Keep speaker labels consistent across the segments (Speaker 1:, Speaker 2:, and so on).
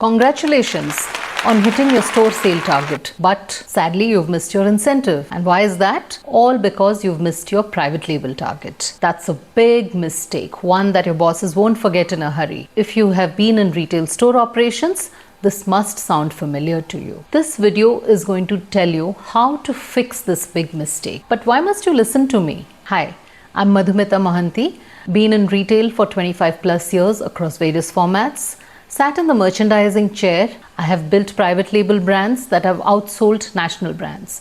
Speaker 1: Congratulations on hitting your store sale target, but sadly you've missed your incentive. And why is that? All because you've missed your private label target. That's a big mistake, one that your bosses won't forget in a hurry. If you have been in retail store operations, this must sound familiar to you. This video is going to tell you how to fix this big mistake. But why must you listen to me? Hi, I'm Madhumita Mohanty, been in retail for 25 plus years across various formats. Sat in the merchandising chair, I have built private label brands that have outsold national brands.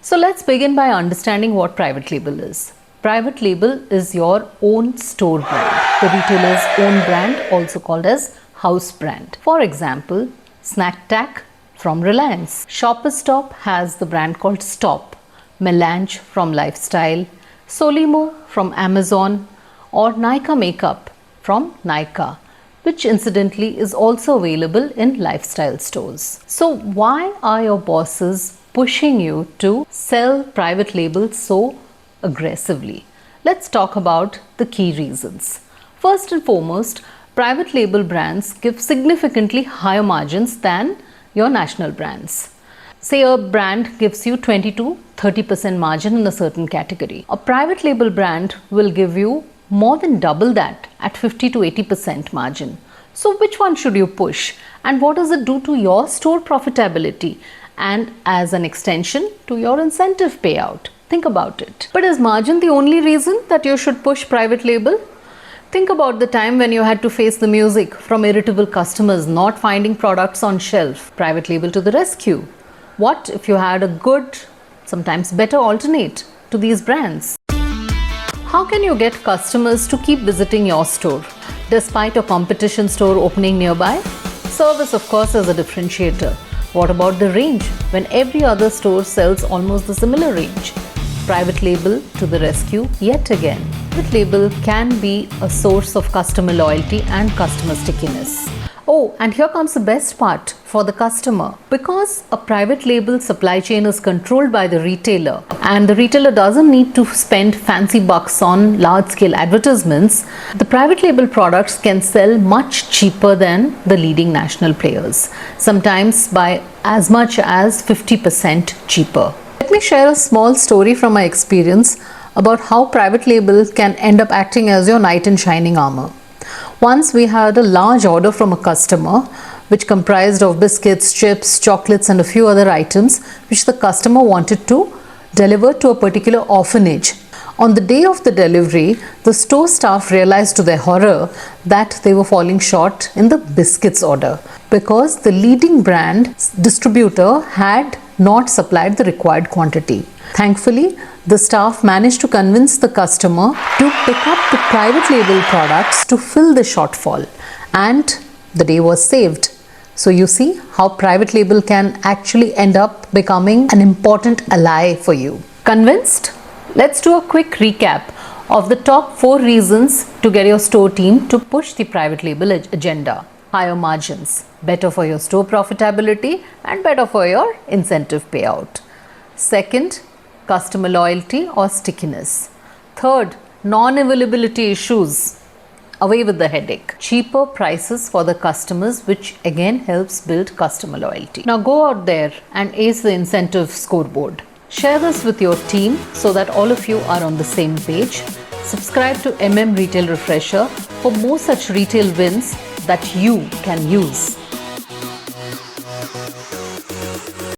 Speaker 1: So let's begin by understanding what private label is. Private label is your own store brand, the retailer's own brand, also called as house brand. For example, Snack Tack from Reliance. Shoppers Stop has the brand called Stop, Melange from Lifestyle, Solimo from Amazon, or Nykaa Makeup from Nykaa, which incidentally is also available in lifestyle stores. So why are your bosses pushing you to sell private labels so aggressively? Let's talk about the key reasons. First and foremost, private label brands give significantly higher margins than your national brands. Say a brand gives you 20 to 30% margin in a certain category. A private label brand will give you more than double that at 50 to 80% margin. So which one should you push? And what does it do to your store profitability? And as an extension to your incentive payout? Think about it. But is margin the only reason that you should push private label? Think about the time when you had to face the music from irritable customers not finding products on shelf. Private label to the rescue. What if you had a good, sometimes better alternate to these brands? How can you get customers to keep visiting your store despite a competition store opening nearby? Service, of course, is a differentiator. What about the range when every other store sells almost the similar range? Private label to the rescue yet again. Private label can be a source of customer loyalty and customer stickiness. Oh, and here comes the best part for the customer. Because a private label supply chain is controlled by the retailer and the retailer doesn't need to spend fancy bucks on large-scale advertisements, the private label products can sell much cheaper than the leading national players, sometimes by as much as 50% cheaper. Let me share a small story from my experience about how private label can end up acting as your knight in shining armor. Once we had a large order from a customer which comprised of biscuits, chips, chocolates and a few other items which the customer wanted to deliver to a particular orphanage. On the day of the delivery, the store staff realized to their horror that they were falling short in the biscuits order because the leading brand distributor had not supplied the required quantity. Thankfully, the staff managed to convince the customer to pick up the private label products to fill the shortfall, and the day was saved. So you see how private label can actually end up becoming an important ally for you. Convinced? Let's do a quick recap of the top 4 reasons to get your store team to push the private label agenda. Higher margins, better for your store profitability and better for your incentive payout. Second, customer loyalty or stickiness. Third, non-availability issues. Away with the headache. Cheaper prices for the customers, which again helps build customer loyalty. Now go out there and ace the incentive scoreboard. Share this with your team so that all of you are on the same page. Subscribe to Retail Refresher for more such retail wins that you can use.